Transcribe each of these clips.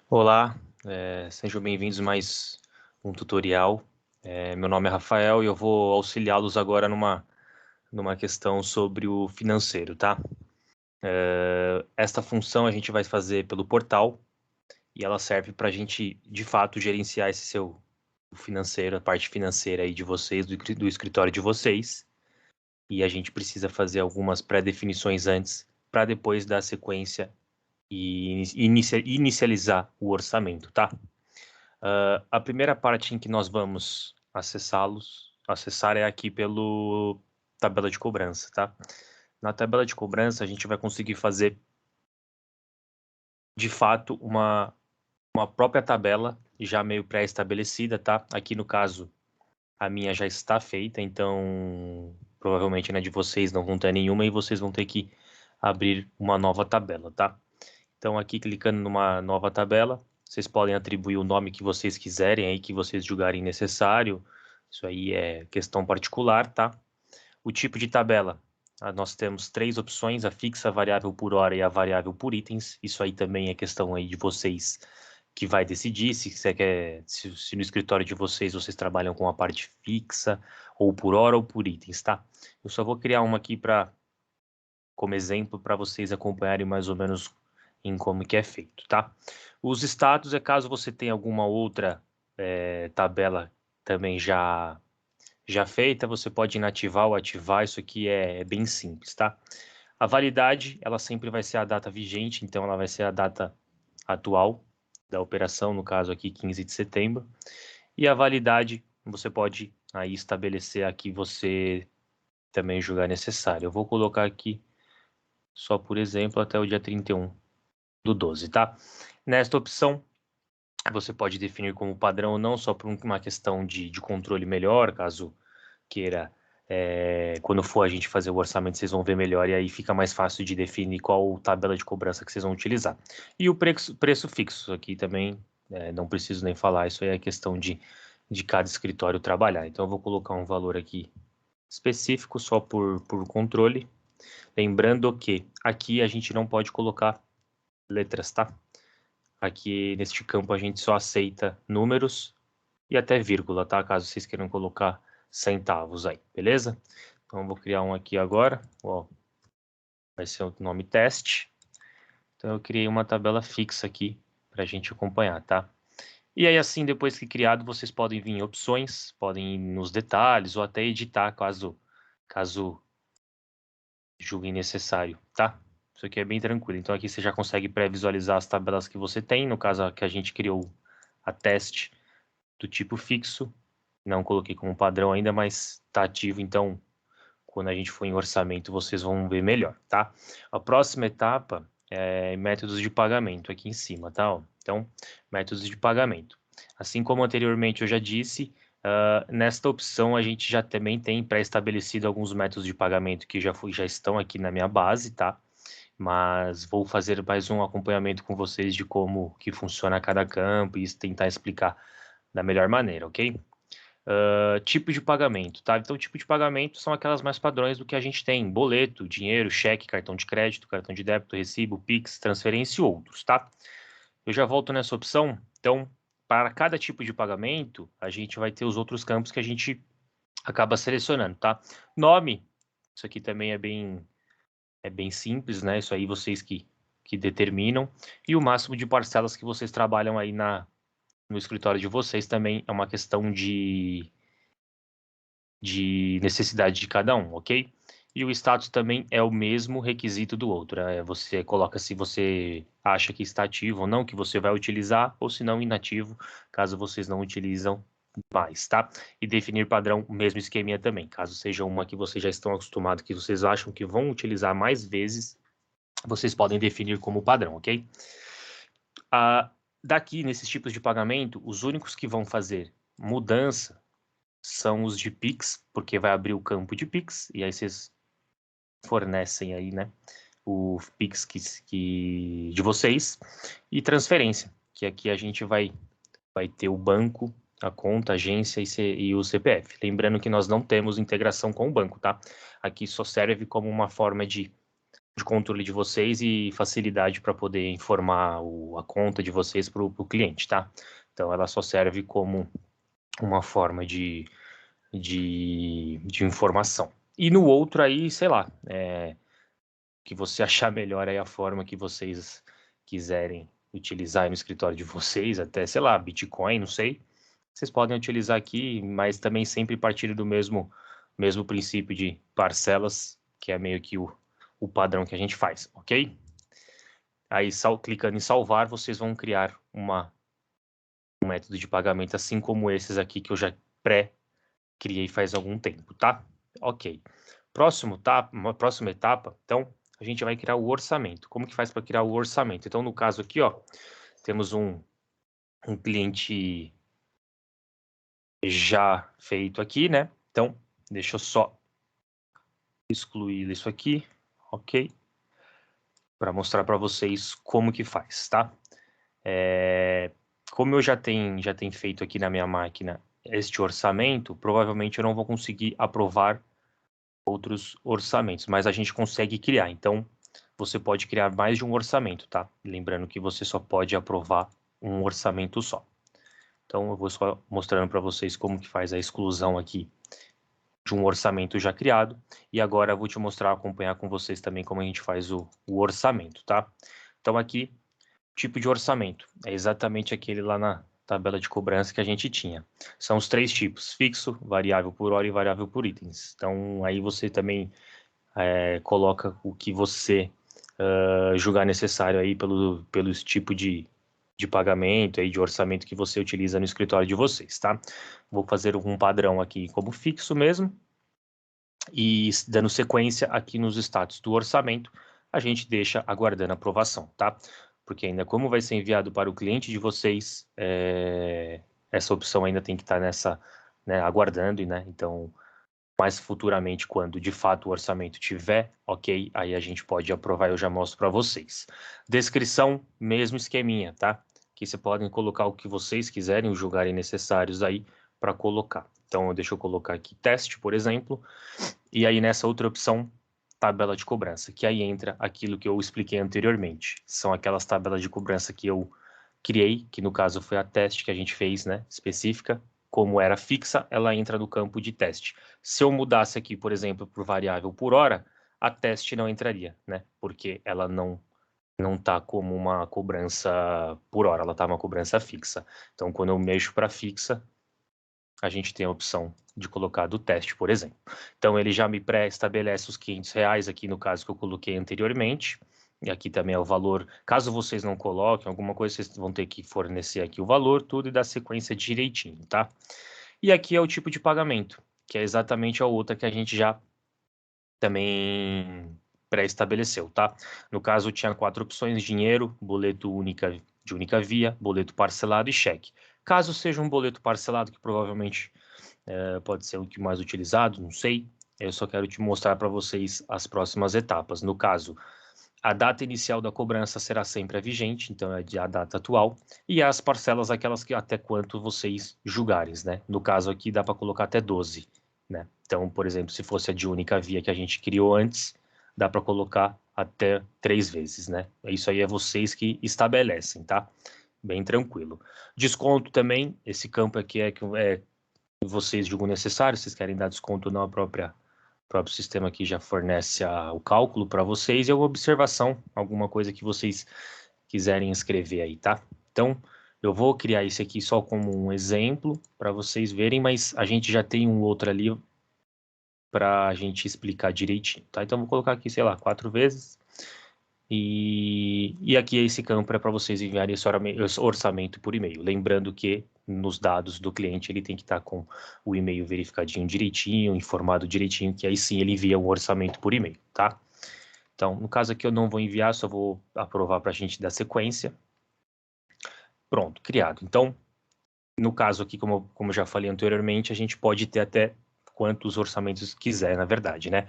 Olá, sejam bem-vindos a mais um tutorial. Meu nome é Rafael e eu vou auxiliá-los agora numa questão sobre o financeiro, tá? Esta função a gente vai fazer pelo portal e ela serve para a gente, de fato, gerenciar esse seu o financeiro, a parte financeira aí de vocês, do escritório de vocês. E a gente precisa fazer algumas pré-definições antes para depois dar sequência e inicializar o orçamento, tá? A primeira parte em que nós vamos acessar é aqui pelo tabela de cobrança, tá? Na tabela de cobrança, a gente vai conseguir fazer, de fato, uma própria tabela já meio pré-estabelecida, tá? Aqui no caso, a minha já está feita, então provavelmente na de vocês não vão ter nenhuma e vocês vão ter que abrir uma nova tabela, tá? Então aqui clicando numa nova tabela, vocês podem atribuir o nome que vocês quiserem aí, que vocês julgarem necessário. Isso aí é questão particular, tá? O tipo de tabela, nós temos três opções, a fixa, a variável por hora e a variável por itens. Isso aí também é questão aí de vocês que vai decidir se você quer, se no escritório de vocês trabalham com a parte fixa, ou por hora ou por itens, tá? Eu só vou criar uma aqui como exemplo para vocês acompanharem mais ou menos em como que é feito, tá? Os status é caso você tenha alguma outra tabela também já feita, você pode inativar ou ativar, isso aqui é bem simples, tá? A validade, ela sempre vai ser a data vigente, então ela vai ser a data atual da operação, no caso aqui 15 de setembro. E a validade, você pode aí estabelecer a que você também julgar necessário. Eu vou colocar aqui só por exemplo até o dia 31/12, tá? Nesta opção, você pode definir como padrão não só por uma questão de controle melhor, caso queira, quando for a gente fazer o orçamento, vocês vão ver melhor e aí fica mais fácil de definir qual tabela de cobrança que vocês vão utilizar. E o preço fixo aqui também, não preciso nem falar, isso aí é questão de cada escritório trabalhar. Então eu vou colocar um valor aqui específico só por controle. Lembrando que aqui a gente não pode colocar letras, tá? Aqui neste campo a gente só aceita números e até vírgula, tá? Caso vocês queiram colocar centavos aí, beleza? Então eu vou criar um aqui agora, ó, vai ser o nome teste. Então eu criei uma tabela fixa aqui para a gente acompanhar, tá? E aí assim, depois que criado, vocês podem vir em opções, podem ir nos detalhes ou até editar caso julguem necessário, tá? Isso aqui é bem tranquilo. Então aqui você já consegue pré-visualizar as tabelas que você tem, no caso que a gente criou a teste do tipo fixo. Não coloquei como padrão ainda, mas está ativo, então quando a gente for em orçamento vocês vão ver melhor, tá? A próxima etapa é métodos de pagamento aqui em cima, tá? Ó, então, métodos de pagamento. Assim como anteriormente eu já disse, nesta opção a gente já também tem pré-estabelecido alguns métodos de pagamento que já estão aqui na minha base, tá? Mas vou fazer mais um acompanhamento com vocês de como que funciona cada campo e tentar explicar da melhor maneira, ok? Tipo de pagamento, tá? Então, tipo de pagamento são aquelas mais padrões do que a gente tem: boleto, dinheiro, cheque, cartão de crédito, cartão de débito, recibo, Pix, transferência e outros, tá? Eu já volto nessa opção. Então, para cada tipo de pagamento, a gente vai ter os outros campos que a gente acaba selecionando, tá? Nome, isso aqui também é bem simples, né? Isso aí vocês que determinam. E o máximo de parcelas que vocês trabalham aí no escritório de vocês também é uma questão de necessidade de cada um, ok? E o status também é o mesmo requisito do outro. Você coloca se você acha que está ativo ou não, que você vai utilizar, ou se não, inativo, caso vocês não utilizam mais, tá? E definir padrão, o mesmo esqueminha também. Caso seja uma que vocês já estão acostumados, que vocês acham que vão utilizar mais vezes, vocês podem definir como padrão, ok? Daqui, nesses tipos de pagamento, os únicos que vão fazer mudança são os de Pix, porque vai abrir o campo de Pix, e aí vocês fornecem aí, né, o Pix de vocês, e transferência, que aqui a gente vai ter o banco, a conta, a agência e o CPF. Lembrando que nós não temos integração com o banco, tá? Aqui só serve como uma forma de de controle de vocês e facilidade para poder informar a conta de vocês para o cliente, tá? Então, ela só serve como uma forma de informação. E no outro aí, sei lá, que você achar melhor aí a forma que vocês quiserem utilizar aí no escritório de vocês, até, sei lá, Bitcoin, não sei. Vocês podem utilizar aqui, mas também sempre partir do mesmo princípio de parcelas, que é meio que o padrão que a gente faz, ok? Aí, clicando em salvar, vocês vão criar um método de pagamento assim como esses aqui que eu já criei faz algum tempo, tá? Ok. Próxima etapa, então, a gente vai criar o orçamento. Como que faz para criar o orçamento? Então, no caso aqui, ó, temos um cliente já feito aqui, né? Então, deixa eu só excluir isso aqui, ok? Para mostrar para vocês como que faz, tá? Como eu já tenho feito aqui na minha máquina este orçamento, provavelmente eu não vou conseguir aprovar outros orçamentos, mas a gente consegue criar. Então, você pode criar mais de um orçamento, tá? Lembrando que você só pode aprovar um orçamento só. Então, eu vou só mostrando para vocês como que faz a exclusão aqui de um orçamento já criado. E agora eu vou te mostrar, acompanhar com vocês também como a gente faz o orçamento, tá? Então, aqui, tipo de orçamento. É exatamente aquele lá na tabela de cobrança que a gente tinha. São os 3 tipos: fixo, variável por hora e variável por itens. Então, aí você também coloca o que você julgar necessário aí pelos tipo de pagamento, aí, de orçamento que você utiliza no escritório de vocês, tá? Vou fazer um padrão aqui como fixo mesmo, e dando sequência aqui nos status do orçamento, a gente deixa aguardando aprovação, tá? Porque ainda como vai ser enviado para o cliente de vocês, essa opção ainda tem que estar nessa, né, aguardando, né? Então, mais futuramente, quando de fato o orçamento tiver ok, aí a gente pode aprovar e eu já mostro para vocês. Descrição, mesmo esqueminha, tá? Que vocês podem colocar o que vocês quiserem, os julgarem necessários aí para colocar. Então, deixa eu colocar aqui teste, por exemplo, e aí nessa outra opção, tabela de cobrança, que aí entra aquilo que eu expliquei anteriormente. São aquelas tabelas de cobrança que eu criei, que no caso foi a teste que a gente fez, né, específica. Como era fixa, ela entra no campo de teste. Se eu mudasse aqui, por exemplo, por variável por hora, a teste não entraria, né? Porque ela não tá como uma cobrança por hora, ela tá uma cobrança fixa. Então, quando eu mexo para fixa, a gente tem a opção de colocar do teste, por exemplo. Então, ele já me pré-estabelece os R$ 500 aqui no caso que eu coloquei anteriormente. E aqui também é o valor. Caso vocês não coloquem alguma coisa, vocês vão ter que fornecer aqui o valor, tudo, e dar sequência direitinho, tá? E aqui é o tipo de pagamento, que é exatamente a outra que a gente já também pré-estabeleceu, tá? No caso, tinha 4 opções: dinheiro, boleto de única via, boleto parcelado e cheque. Caso seja um boleto parcelado, que provavelmente pode ser o que mais utilizado, não sei, eu só quero te mostrar para vocês as próximas etapas. No caso, a data inicial da cobrança será sempre a vigente, então é a data atual, e as parcelas, aquelas que até quanto vocês julgarem, né? No caso aqui dá para colocar até 12, né? Então, por exemplo, se fosse a de única via que a gente criou antes, dá para colocar até 3 vezes, né? Isso aí é vocês que estabelecem, tá? Bem tranquilo. Desconto também, esse campo aqui é que vocês julgam necessário, vocês querem dar desconto na próprio sistema aqui já fornece o cálculo para vocês, e uma observação, alguma coisa que vocês quiserem escrever aí, tá? Então, eu vou criar esse aqui só como um exemplo para vocês verem, mas a gente já tem um outro ali para a gente explicar direitinho, tá? Então, vou colocar aqui, sei lá, 4 vezes. E aqui esse campo é para vocês enviarem esse orçamento por e-mail. Lembrando que nos dados do cliente ele tem que estar com o e-mail verificadinho direitinho, informado direitinho, que aí sim ele envia um orçamento por e-mail, tá? Então, no caso aqui eu não vou enviar, só vou aprovar para a gente dar sequência. Pronto, criado. Então, no caso aqui, como eu já falei anteriormente, a gente pode ter até quantos orçamentos quiser, na verdade, né?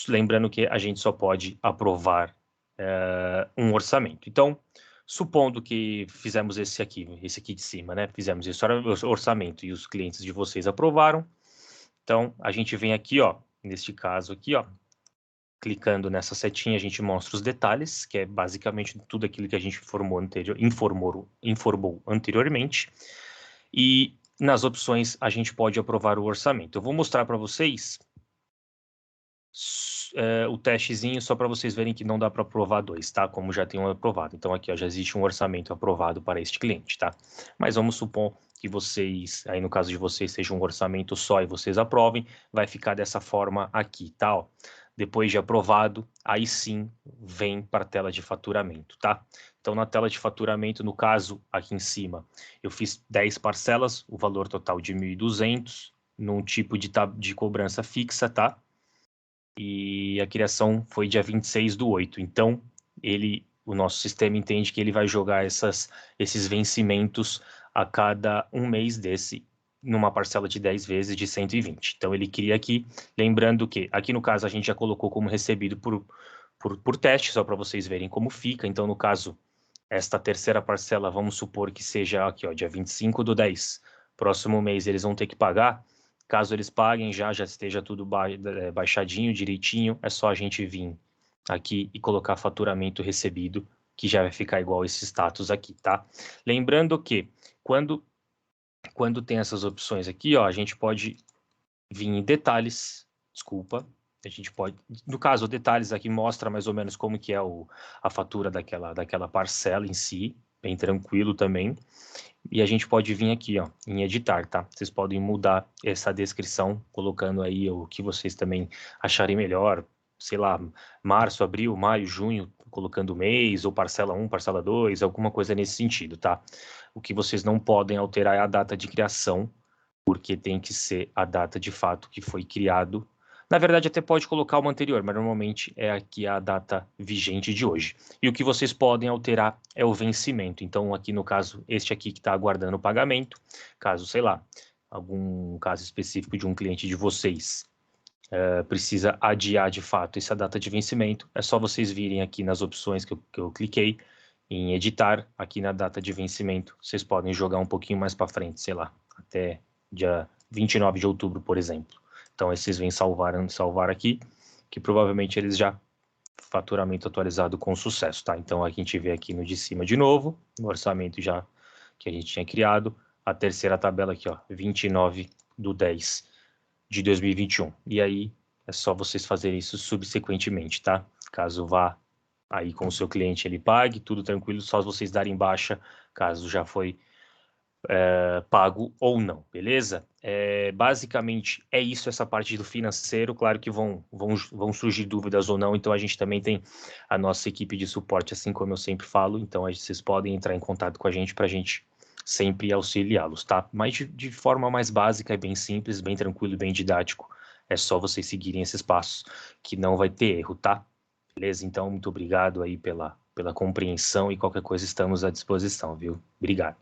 Lembrando que a gente só pode aprovar um orçamento. Então, supondo que fizemos esse aqui de cima, né? Fizemos esse orçamento e os clientes de vocês aprovaram. Então, a gente vem aqui, ó, neste caso aqui, ó, clicando nessa setinha, a gente mostra os detalhes, que é basicamente tudo aquilo que a gente informou anteriormente. E nas opções, a gente pode aprovar o orçamento. Eu vou mostrar para vocês o testezinho, só para vocês verem que não dá para aprovar dois, tá? Como já tem um aprovado. Então, aqui, ó, já existe um orçamento aprovado para este cliente, tá? Mas vamos supor que vocês, aí no caso de vocês, seja um orçamento só e vocês aprovem, vai ficar dessa forma aqui, tá? Ó. Depois de aprovado, aí sim vem para a tela de faturamento, tá? Então, na tela de faturamento, no caso, aqui em cima, eu fiz 10 parcelas, o valor total de 1.200, num tipo de cobrança fixa, tá? E a criação foi dia 26/8. Então, o nosso sistema entende que ele vai jogar esses vencimentos a cada um mês desse, numa parcela de 10 vezes de 120. Então, ele cria aqui, lembrando que, aqui no caso, a gente já colocou como recebido por teste, só para vocês verem como fica. Então, no caso, esta terceira parcela, vamos supor que seja aqui, ó, dia 25/10. Próximo mês eles vão ter que pagar. Caso eles paguem, já esteja tudo baixadinho, direitinho, é só a gente vir aqui e colocar faturamento recebido, que já vai ficar igual esse status aqui, tá? Lembrando que quando tem essas opções aqui, ó, a gente pode vir em detalhes, desculpa, a gente pode, no caso, detalhes aqui mostra mais ou menos como que é a fatura daquela parcela em si, bem tranquilo também. E a gente pode vir aqui, ó, em editar, tá? Vocês podem mudar essa descrição, colocando aí o que vocês também acharem melhor, sei lá, março, abril, maio, junho, colocando mês, ou parcela 1, parcela 2, alguma coisa nesse sentido, tá? O que vocês não podem alterar é a data de criação, porque tem que ser a data de fato que foi criado. Na verdade, até pode colocar uma anterior, mas normalmente é aqui a data vigente de hoje. E o que vocês podem alterar é o vencimento. Então, aqui no caso, este aqui que está aguardando o pagamento, caso, sei lá, algum caso específico de um cliente de vocês precisa adiar de fato essa data de vencimento, é só vocês virem aqui nas opções que eu cliquei em editar, aqui na data de vencimento, vocês podem jogar um pouquinho mais para frente, sei lá, até dia 29 de outubro, por exemplo. Então, esses vêm salvar aqui, que provavelmente eles já faturamento atualizado com sucesso, tá? Então, aqui a gente vê aqui no de cima de novo, no orçamento já que a gente tinha criado, a terceira tabela aqui, ó, 29/10 de 2021. E aí, é só vocês fazerem isso subsequentemente, tá? Caso vá aí com o seu cliente, ele pague, tudo tranquilo, só vocês darem baixa, caso já foi pago ou não, beleza? Basicamente é isso, essa parte do financeiro. Claro que vão surgir dúvidas ou não, então a gente também tem a nossa equipe de suporte, assim como eu sempre falo, então vocês podem entrar em contato com a gente para a gente sempre auxiliá-los, tá? Mas de forma mais básica, é bem simples, bem tranquilo, bem didático, é só vocês seguirem esses passos que não vai ter erro, tá? Beleza? Então, muito obrigado aí pela compreensão e qualquer coisa estamos à disposição, viu? Obrigado.